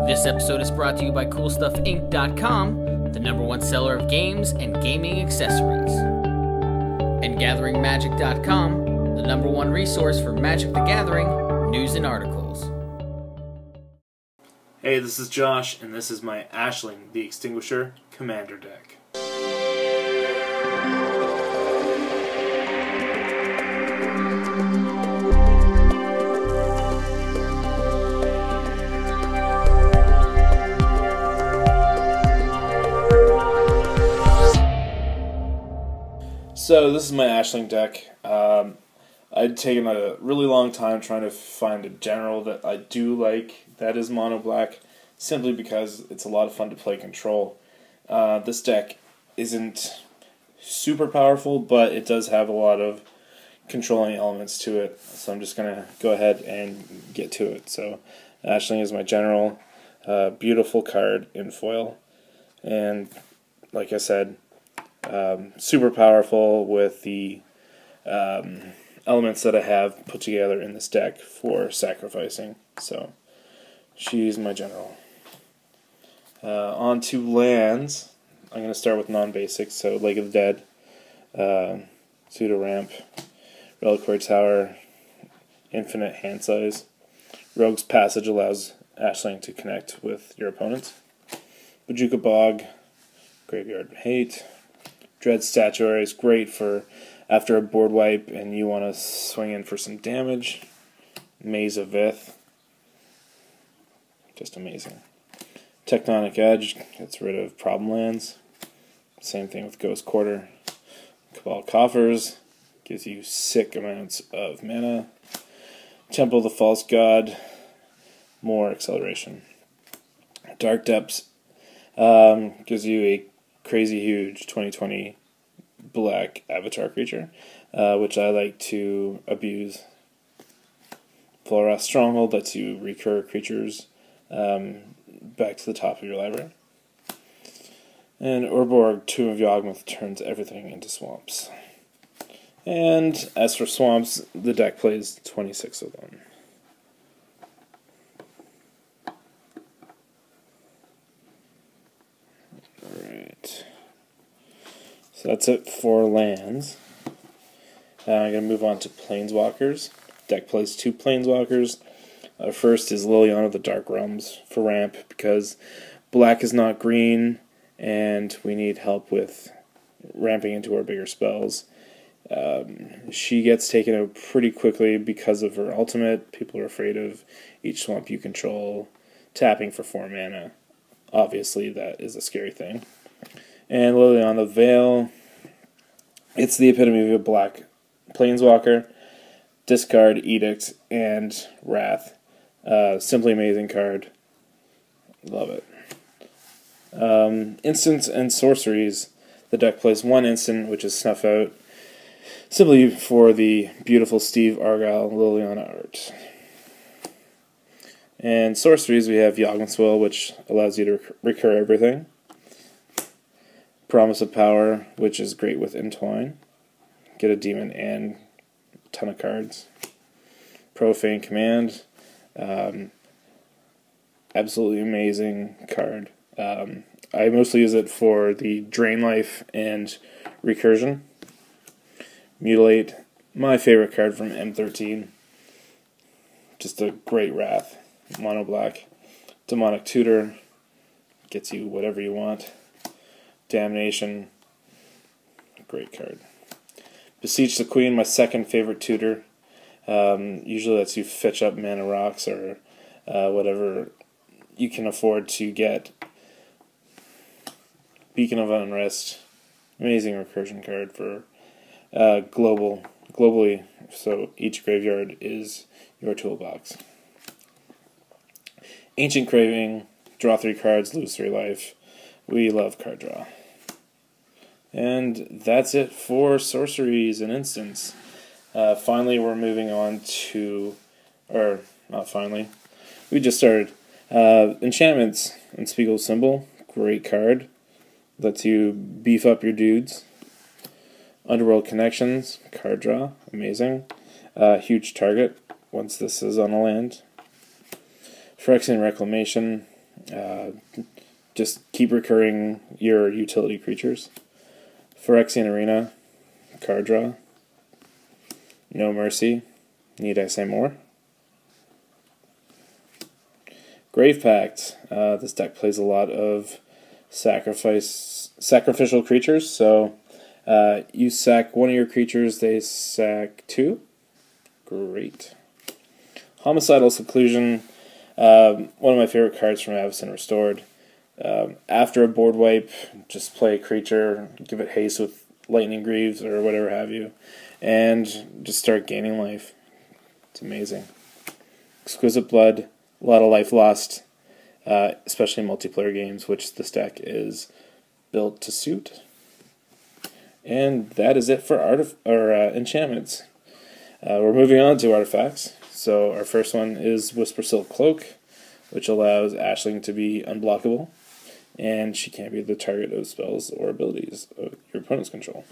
This episode is brought to you by CoolStuffInc.com, the #1 seller of games and gaming accessories. And GatheringMagic.com, the #1 resource for Magic the Gathering news and articles. Hey, this is Josh, and this is my Ashling, the Extinguisher Commander deck. So this is my Ashling deck. I'd taken a really long time trying to find a general that I do like that is mono black, simply because it's a lot of fun to play control. This deck isn't super powerful, but it does have a lot of controlling elements to it, so I'm just going to go ahead and get to it. So Ashling is my general, beautiful card in foil, and like I said, super powerful with the elements that I have put together in this deck for sacrificing. So she's my general. On to lands. I'm going to start with non-basics, so Lake of the Dead, Pseudo Ramp, Reliquary Tower, Infinite Hand Size. Rogue's Passage allows Ashling to connect with your opponents. Bojuka Bog, Graveyard Hate. Dread Statuary is great for after a board wipe and you want to swing in for some damage. Maze of Vith, just amazing. Tectonic Edge gets rid of problem lands. Same thing with Ghost Quarter. Cabal Coffers gives you sick amounts of mana. Temple of the False God, more acceleration. Dark Depths gives you a crazy huge 2020 black avatar creature, which I like to abuse. Volrath Stronghold lets you recur creatures back to the top of your library. And Urborg, Tomb of Yawgmoth, turns everything into swamps. And as for swamps, the deck plays 26 of them. Alright. So that's it for lands. I'm going to move on to Planeswalkers. Deck plays 2 Planeswalkers. First is Liliana of the Dark Realms for ramp, because black is not green, and we need help with ramping into our bigger spells. She gets taken out pretty quickly because of her ultimate. People are afraid of each swamp you control tapping for 4 mana. Obviously, that is a scary thing. And Liliana Veil, it's the epitome of a black Planeswalker. Discard, Edict, and Wrath. Simply amazing card. Love it. Instants and sorceries. The deck plays 1 instant, which is Snuff Out, simply for the beautiful Steve Argyle Liliana art. And sorceries, we have Yawgmoth, which allows you to recur everything. Promise of Power, which is great with Entwine. Get a demon and a ton of cards. Profane Command, absolutely amazing card. I mostly use it for the Drain Life and Recursion. Mutilate, my favorite card from M13. Just a great Wrath. Mono black. Demonic Tutor, gets you whatever you want. Damnation, great card. Beseech the Queen, my second favorite tutor. Usually lets you fetch up mana rocks or whatever you can afford to get. Beacon of Unrest, amazing recursion card for globally, so each graveyard is your toolbox. Ancient Craving, draw 3 cards, lose 3 life. We love card draw. And that's it for sorceries and instants. Finally, we're moving on to, or not finally, we just started. Enchantments, Unspeakable Symbol, great card. Lets you beef up your dudes. Underworld Connections, card draw, amazing. Huge target once this is on a land. Phyrexian Reclamation, Just keep recurring your utility creatures. Phyrexian Arena, card draw. No Mercy. Need I say more? Grave Pact. This deck plays a lot of sacrificial creatures, so you sack one of your creatures, they sack two. Great. Homicidal Seclusion. One of my favorite cards from Avacyn Restored. After a board wipe, just play a creature, give it haste with Lightning Greaves or whatever have you, and just start gaining life. It's amazing. Exquisite Blood, a lot of life lost, especially in multiplayer games, which this deck is built to suit. And that is it for enchantments. We're moving on to artifacts. So our first one is Whispersilk Cloak, which allows Ashling to be unblockable, and she can't be the target of spells or abilities of your opponent's control.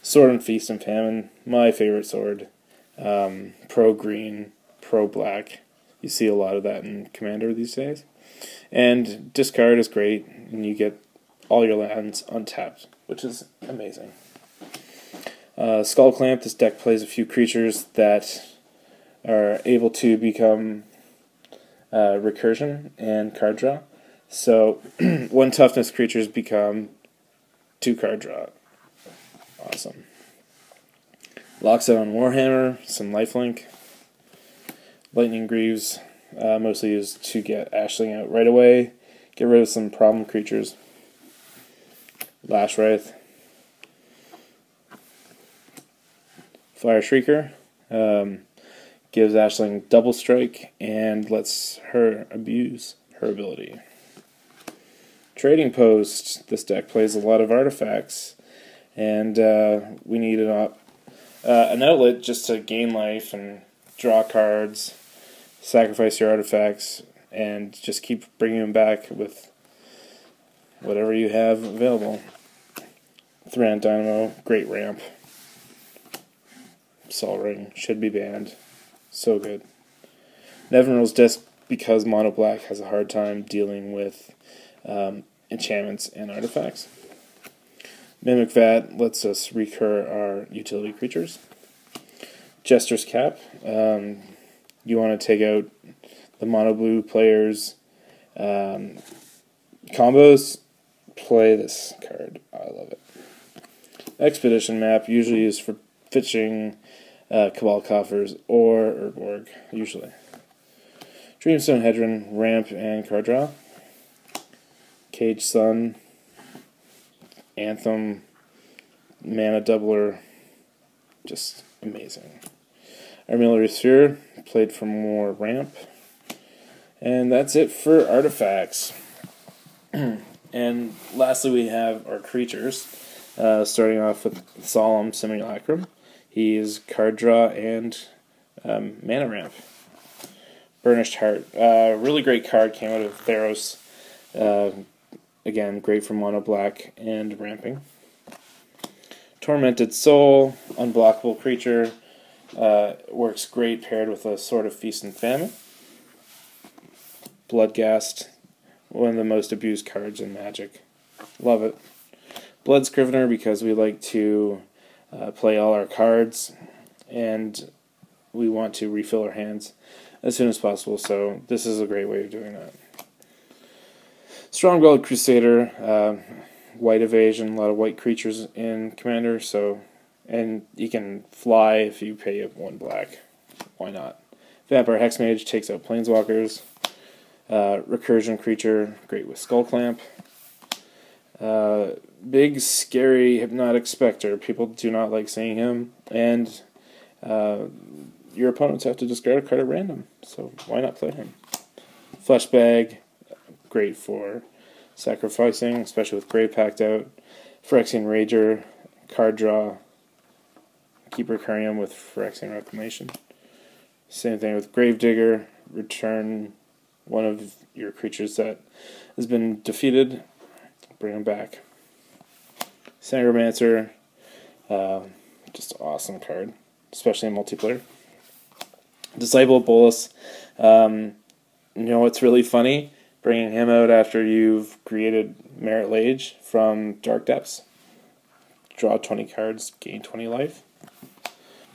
Sword and Feast and Famine, my favorite sword. Pro green, pro black. You see a lot of that in Commander these days. And discard is great, and you get all your lands untapped, which is amazing. Skull Clamp, this deck plays a few creatures that are able to become recursion and card draw. So 1 toughness creatures become 2 card draw. Awesome. Loxodon Warhammer, some lifelink. Lightning Greaves, mostly used to get Ashling out right away. Get rid of some problem creatures. Lash Wraith. Fire Shrieker. Gives Ashling double strike and lets her abuse her ability. Trading Post. This deck plays a lot of artifacts, and we need an outlet just to gain life and draw cards, sacrifice your artifacts, and just keep bringing them back with whatever you have available. Thran Dynamo, great ramp. Sol Ring should be banned. So good. Nevinyrral's Disc, because Mono Black has a hard time dealing with enchantments and artifacts. Mimic Vat lets us recur our utility creatures. Jester'sCap. You want to take out the mono blue players' combos, play this card. I love it. Expedition Map, usually used for fetching Cabal Coffers or Urborg, usually. Dreamstone Hedron, ramp and card draw. Cage Sun, Anthem, mana doubler, just amazing. Armillary Sphere, played for more ramp. And that's it for artifacts. And lastly we have our creatures, starting off with Solemn Simulacrum. He is card draw and mana ramp. Burnished Hart, really great card, came out of Theros. Again, great for mono black and ramping. Tormented Soul, unblockable creature, works great paired with a Sword of Feast and Famine. Bloodghast, one of the most abused cards in Magic. Love it. Blood Scrivener, because we like to play all our cards and we want to refill our hands as soon as possible, so this is a great way of doing that. Stronghold Crusader, white evasion, a lot of white creatures in Commander, so, and you can fly if you pay 1 black. Why not? Vampire Hexmage takes out Planeswalkers. Recursion creature, great with Skull Clamp. Big, scary, hypnotic specter. People do not like seeing him, and your opponents have to discard a card at random, so why not play him? Flesh Bag, great for sacrificing, especially with Grave Pact out. Phyrexian Rager, card draw. Keep recurring him with Phyrexian Reclamation. Same thing with Gravedigger, return one of your creatures that has been defeated, bring them back. Sangromancer, just an awesome card, especially in multiplayer. Disciple Bolus, you know what's really funny? bringing him out after you've created Merit Lage from Dark Depths. Draw 20 cards, gain 20 life.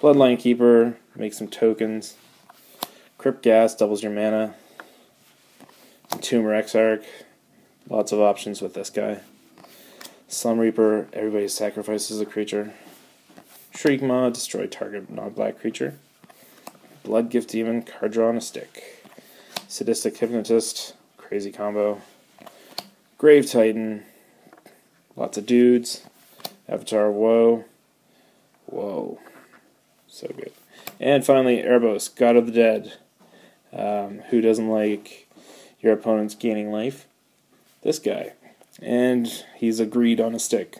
Bloodline Keeper, make some tokens. Crypt Gas doubles your mana. Entomber Exarch, lots of options with this guy. Slum Reaper, everybody sacrifices a creature. Shriekmaw, destroy target non-black creature. Blood Gift Demon, card draw on a stick. Sadistic Hypnotist, crazy combo. Grave Titan, lots of dudes. Avatar Woe, whoa, so good. And finally, Erebos, God of the Dead. Who doesn't like your opponent's gaining life? This guy. And he's a greed on a stick.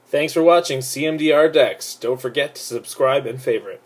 Thanks for watching CMDR Decks. Don't forget to subscribe and favorite.